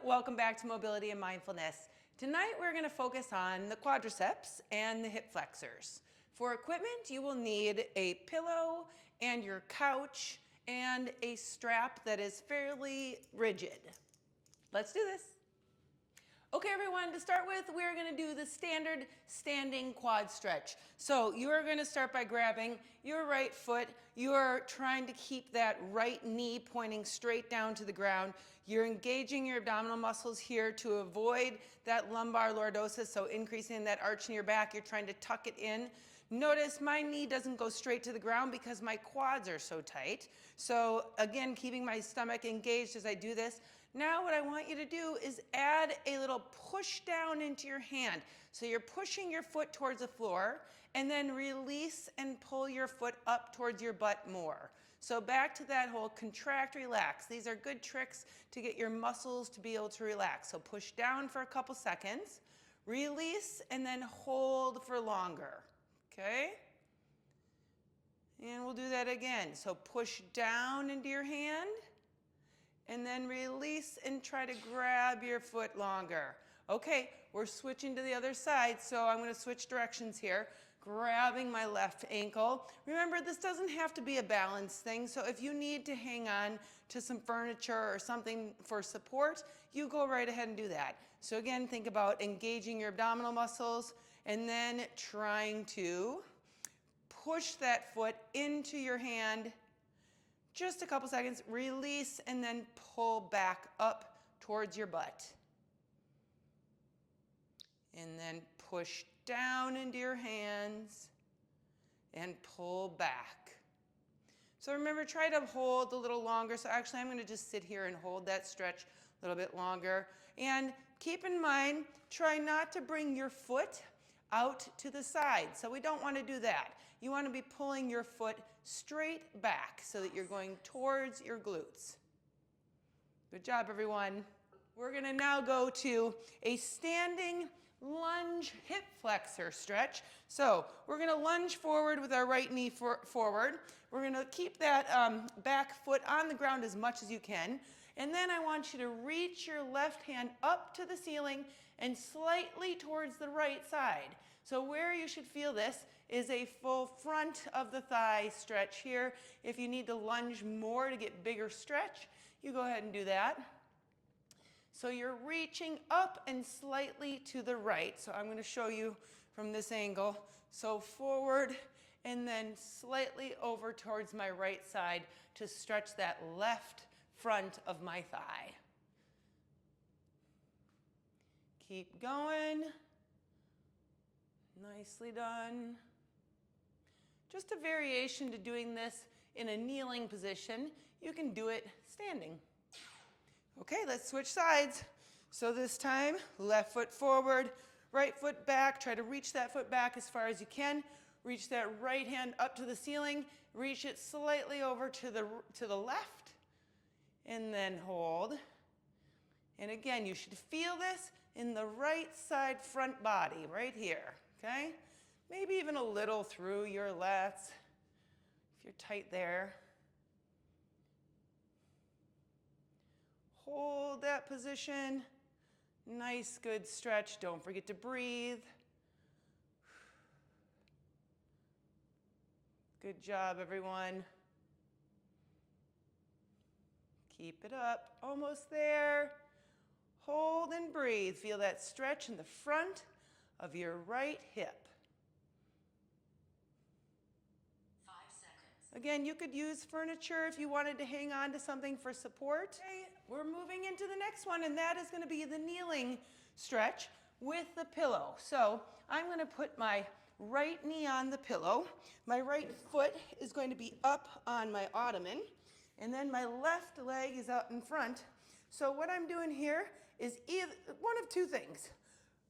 Welcome back to Mobility and Mindfulness. Tonight we're going to focus on the quadriceps and the hip flexors. For equipment, you will need a pillow and your couch and a strap that is fairly rigid. Let's do this. Okay, everyone, to start with, we're going to do the standard standing quad stretch. So you are going to start by grabbing your right foot. You are trying to keep that right knee pointing straight down to the ground. You're engaging your abdominal muscles here to avoid that lumbar lordosis, so increasing that arch in your back. You're trying to tuck it in. Notice my knee doesn't go straight to the ground because my quads are so tight. So again, keeping my stomach engaged as I do this. Now what I want you to do is add a little push down into your hand. So you're pushing your foot towards the floor and then release and pull your foot up towards your butt more. So back to that whole contract, relax. These are good tricks to get your muscles to be able to relax. So push down for a couple seconds, release, and then hold for longer. Okay? And we'll do that again. So push down into your hand and then release and try to grab your foot longer. Okay, we're switching to the other side, so I'm going to switch directions here. Grabbing my left ankle. Remember, this doesn't have to be a balance thing, so if you need to hang on to some furniture or something for support, you go right ahead and do that. So again, think about engaging your abdominal muscles and then trying to push that foot into your hand. Just a couple seconds, release, and then pull back up towards your butt. And then push down into your hands and pull back. So remember, try to hold a little longer. So actually, I'm going to just sit here and hold that stretch a little bit longer. And keep in mind, try not to bring your foot out to the side. So we don't want to do that. You want to be pulling your foot straight back so that you're going towards your glutes. Good job, everyone. We're going to now go to a standing lunge hip flexor stretch. So we're going to lunge forward with our right knee forward. We're going to keep that back foot on the ground as much as you can. And then I want you to reach your left hand up to the ceiling and slightly towards the right side. So where you should feel this is a full front of the thigh stretch here. If you need to lunge more to get bigger stretch, you go ahead and do that. So you're reaching up and slightly to the right. So I'm going to show you from this angle. So forward and then slightly over towards my right side to stretch that left front of my thigh. Keep going. Nicely done. Just a variation to doing this in a kneeling position. You can do it standing. Okay, let's switch sides. So this time, left foot forward, right foot back. Try to reach that foot back as far as you can. Reach that right hand up to the ceiling. Reach it slightly over to the left. And then hold. And again, you should feel this in the right side front body, right here, okay? Maybe even a little through your lats, if you're tight there. Hold that position. Nice, good stretch. Don't forget to breathe. Good job, everyone. Keep it up. Almost there. Hold and breathe. Feel that stretch in the front of your right hip. 5 seconds. Again, you could use furniture if you wanted to hang on to something for support. Okay, we're moving into the next one, and that is going to be the kneeling stretch with the pillow. So I'm going to put my right knee on the pillow. My right foot is going to be up on my ottoman, and then my left leg is out in front. So what I'm doing here is either one of two things.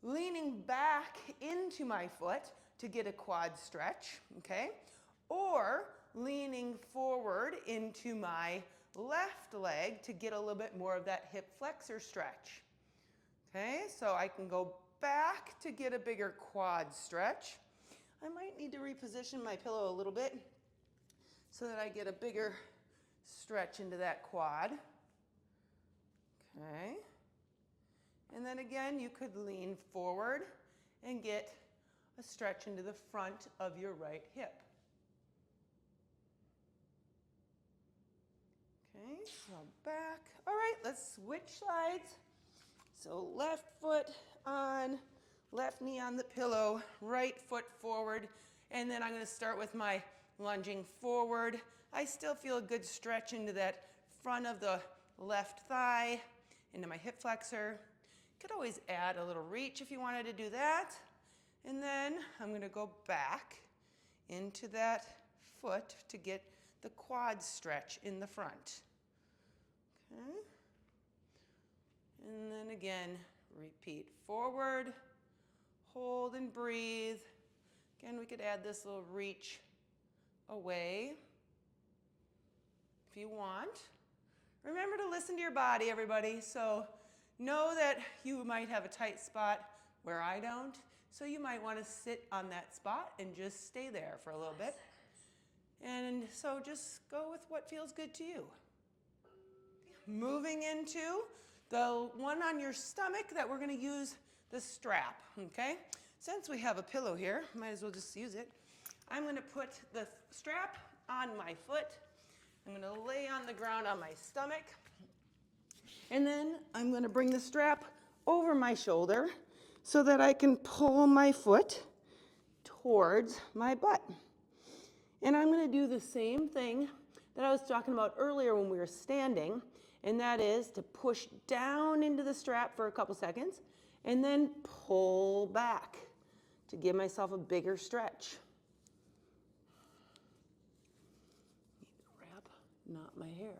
Leaning back into my foot to get a quad stretch, okay? Or leaning forward into my left leg to get a little bit more of that hip flexor stretch. Okay, so I can go back to get a bigger quad stretch. I might need to reposition my pillow a little bit so that I get a bigger stretch into that quad. Okay. And then again, you could lean forward and get a stretch into the front of your right hip. Okay, so back. All right, let's switch sides. So left foot on, left knee on the pillow, right foot forward, and then I'm going to start with my lunging forward. I still feel a good stretch into that front of the left thigh, into my hip flexor. Could always add a little reach if you wanted to do that. And then I'm going to go back into that foot to get the quad stretch in the front. Okay. And then again, repeat forward, hold and breathe. Again, we could add this little reach away if you want. Remember to listen to your body, everybody. So know that you might have a tight spot where I don't. So you might want to sit on that spot and just stay there for a little bit. And so just go with what feels good to you. Moving into the one on your stomach that we're going to use the strap, okay? Since we have a pillow here, might as well just use it. I'm going to put the strap on my foot. I'm going to lay on the ground on my stomach. And then I'm going to bring the strap over my shoulder so that I can pull my foot towards my butt. And I'm going to do the same thing that I was talking about earlier when we were standing, and that is to push down into the strap for a couple seconds and then pull back to give myself a bigger stretch. Wrap, not my hair.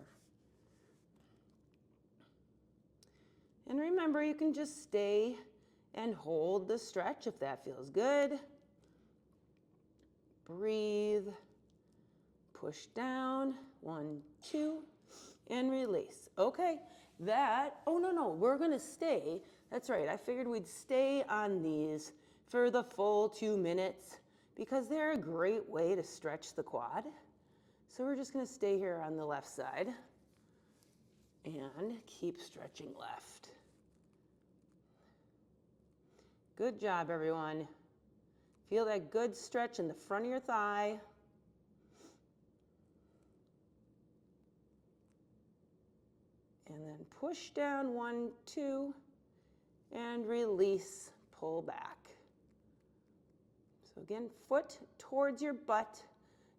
And remember, you can just stay and hold the stretch if that feels good. Breathe, push down, 1, 2, and release. Okay, we're gonna stay. That's right, I figured we'd stay on these for the full 2 minutes because they're a great way to stretch the quad. So we're just gonna stay here on the left side and keep stretching left. Good job, everyone. Feel that good stretch in the front of your thigh. And then push down, 1, 2, and release, pull back. So again, foot towards your butt,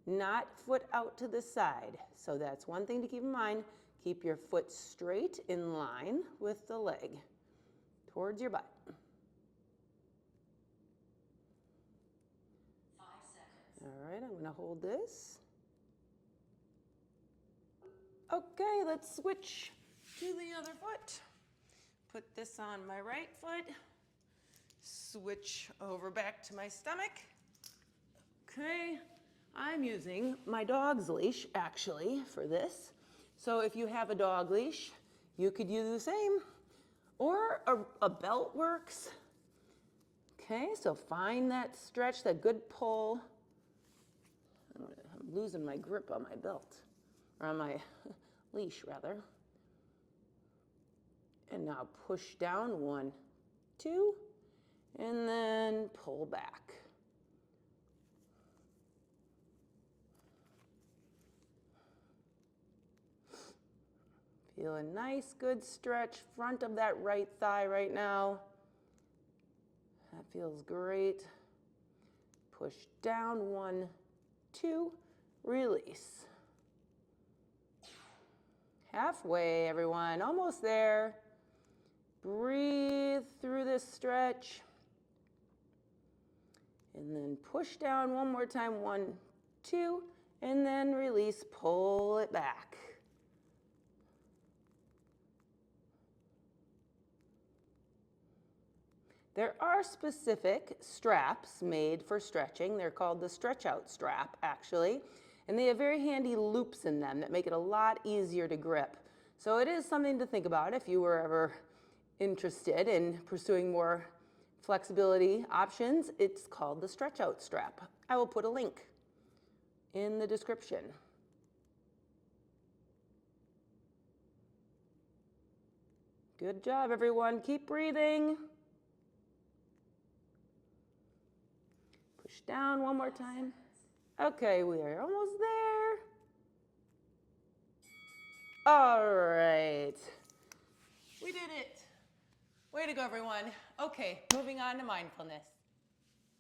not foot out to the side. So that's one thing to keep in mind. Keep your foot straight in line with the leg, towards your butt. 5 seconds. All right, I'm going to hold this. Okay, let's switch to the other foot. Put this on my right foot. Switch over back to my stomach. Okay, I'm using my dog's leash actually for this. So if you have a dog leash, you could use the same. Or a belt works. Okay, so find that stretch, that good pull. I'm losing my grip on my belt, or on my leash rather. And now push down, 1, 2, and then pull back. Feel a nice, good stretch front of that right thigh right now. That feels great. Push down, 1, 2, release. Halfway, everyone, almost there. Breathe through this stretch. And then push down one more time, 1, 2, and then release, pull it back. There are specific straps made for stretching. They're called the stretch out strap, actually. And they have very handy loops in them that make it a lot easier to grip. So it is something to think about if you were ever interested in pursuing more flexibility options. It's called the stretch out strap. I will put a link in the description. Good job, everyone. Keep breathing. Push down one more time. Okay, we are almost there. All right. We did it. Way to go, everyone. Okay, moving on to mindfulness.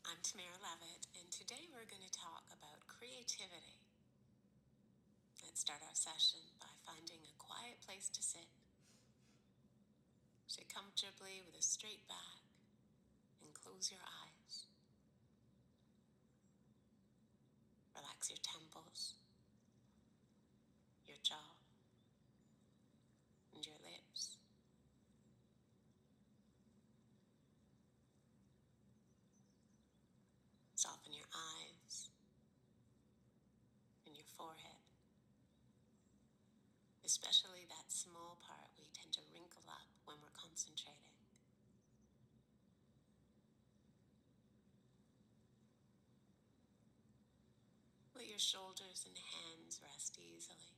I'm Tamara Levitt, and today we're going to talk about creativity. Let's start our session by finding a quiet place to sit. Sit comfortably with a straight back and close your eyes. Relax your temples, your jaw, and your lips. Soften your eyes and your forehead, especially that small part we tend to wrinkle up when we're concentrating. Let your shoulders and hands rest easily,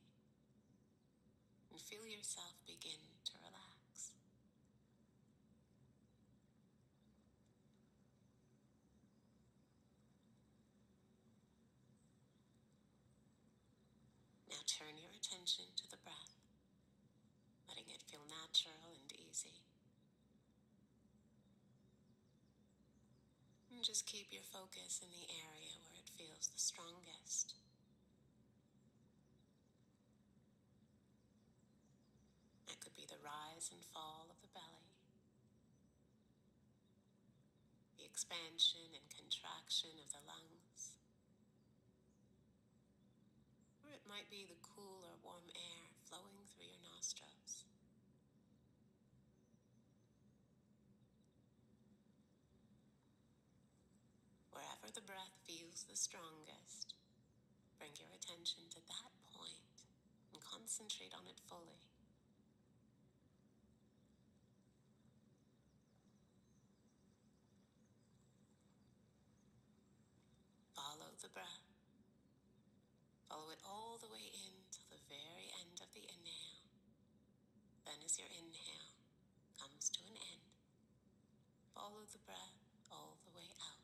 and feel yourself begin to relax. Now turn your attention to the breath, letting it feel natural and easy. And just keep your focus in the area where it feels the strongest. That could be the rise and fall of the belly, the expansion and contraction of the lungs, or it might be the cool or warm air flowing through your nostrils. Wherever the breath feels the strongest, bring your attention to that point and concentrate on it fully. Follow the breath. Follow it all the way in till the very end of the inhale. Then as your inhale comes to an end, follow the breath all the way out.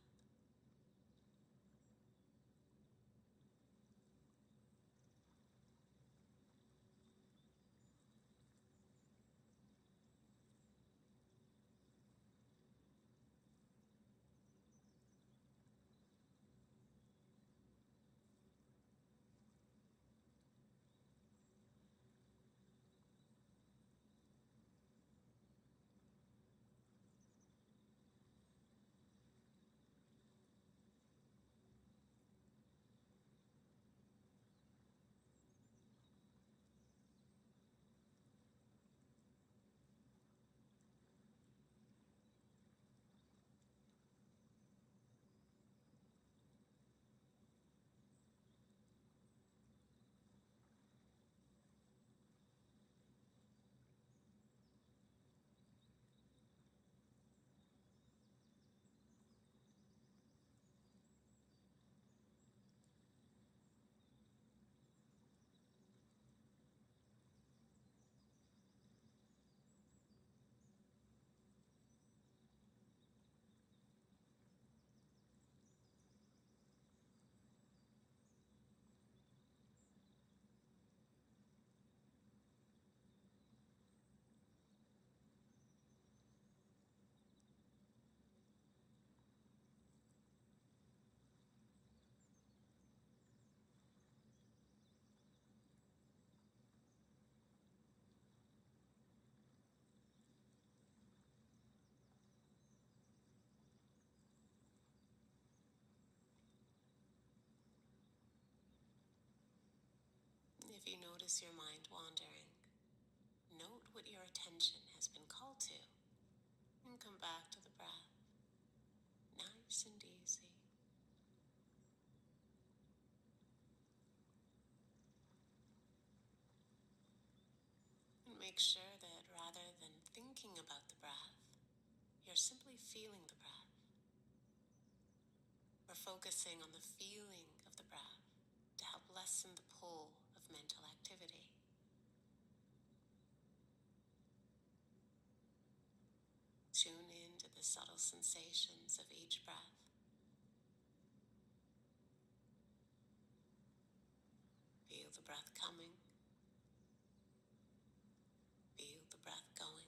If you notice your mind wandering, note what your attention has been called to and come back to the breath, nice and easy. And make sure that rather than thinking about the breath, you're simply feeling the breath. We're focusing on the feeling of the breath to help lessen the pull of mental activity. the subtle sensations of each breath. Feel the breath coming. Feel the breath going.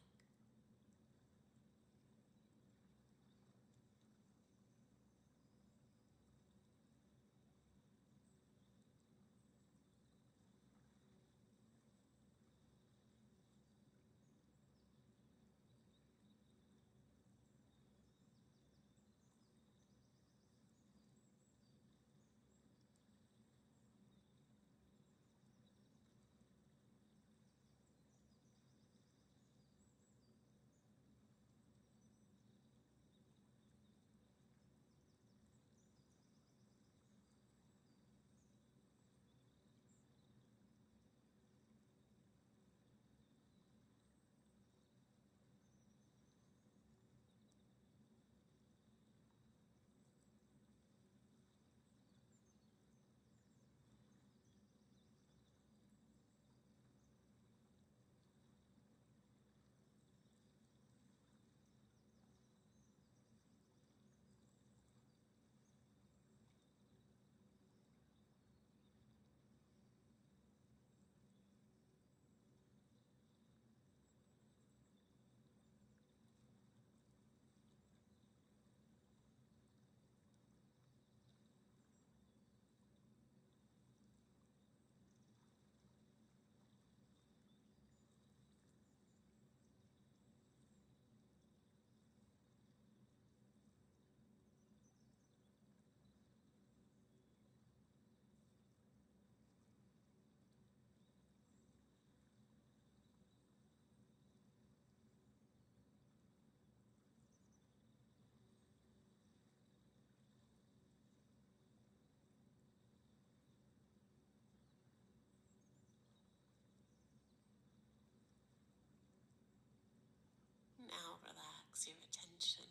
Now relax your attention.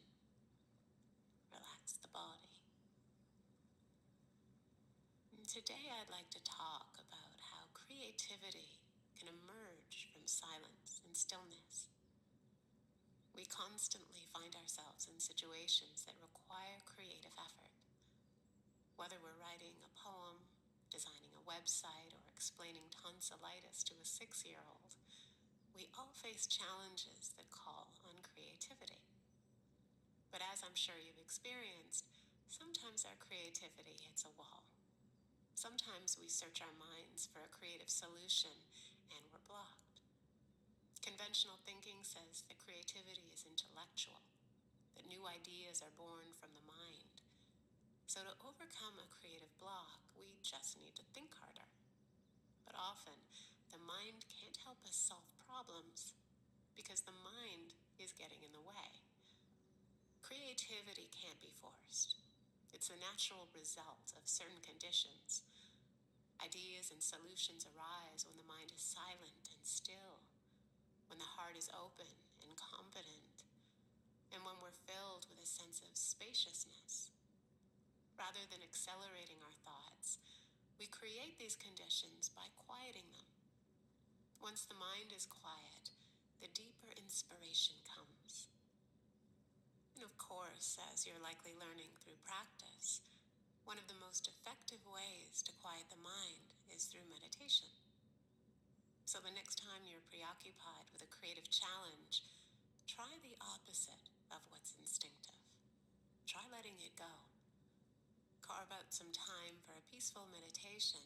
Relax the body. And today I'd like to talk about how creativity can emerge from silence and stillness. We constantly find ourselves in situations that require creative effort. Whether we're writing a poem, designing a website, or explaining tonsillitis to a 6-year-old, we all face challenges that call on creativity. But as I'm sure you've experienced, sometimes our creativity hits a wall. Sometimes we search our minds for a creative solution and we're blocked. Conventional thinking says that creativity is intellectual, that new ideas are born from the mind. So to overcome a creative block, we just need to think harder. But often, the mind can't help us solve problems because the mind is getting in the way. Creativity can't be forced. It's the natural result of certain conditions. Ideas and solutions arise when the mind is silent and still, when the heart is open and competent, and when we're filled with a sense of spaciousness. Rather than accelerating our thoughts, we create these conditions by quieting them. Once the mind is quiet, the deeper inspiration comes. And of course, as you're likely learning through practice, one of the most effective ways to quiet the mind is through meditation. So the next time you're preoccupied with a creative challenge, try the opposite of what's instinctive. Try letting it go. Carve out some time for a peaceful meditation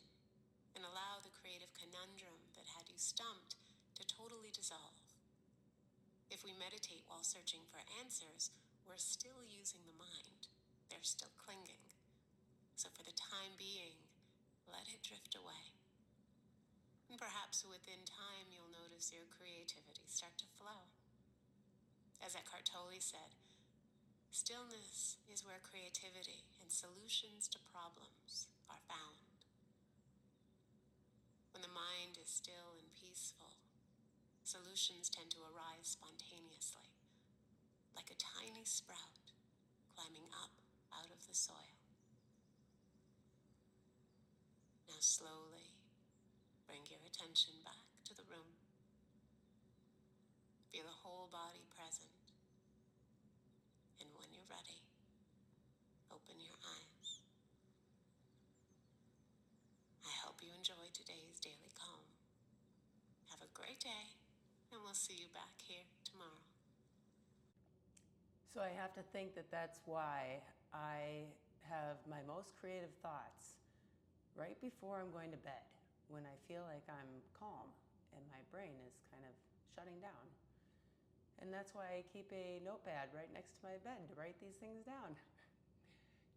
and allow the creative conundrum that had you stumped to totally dissolve. If we meditate while searching for answers, we're still using the mind. They're still clinging. So for the time being, let it drift away. And perhaps within time, you'll notice your creativity start to flow. As Eckhart Tolle said, stillness is where creativity and solutions to problems are found. When the mind is still and peaceful, solutions tend to arise spontaneously, like a tiny sprout climbing up out of the soil. Now slowly bring your attention back to the room. Feel the whole body present. ready, open your eyes. I hope you enjoyed today's daily calm. Have a great day, and we'll see you back here tomorrow. So I have to think that that's why I have my most creative thoughts right before I'm going to bed, when I feel like I'm calm and my brain is kind of shutting down. And that's why I keep a notepad right next to my bed to write these things down.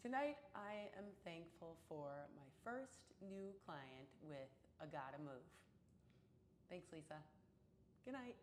Tonight, I am thankful for my first new client with a gotta move. Thanks, Lisa. Good night.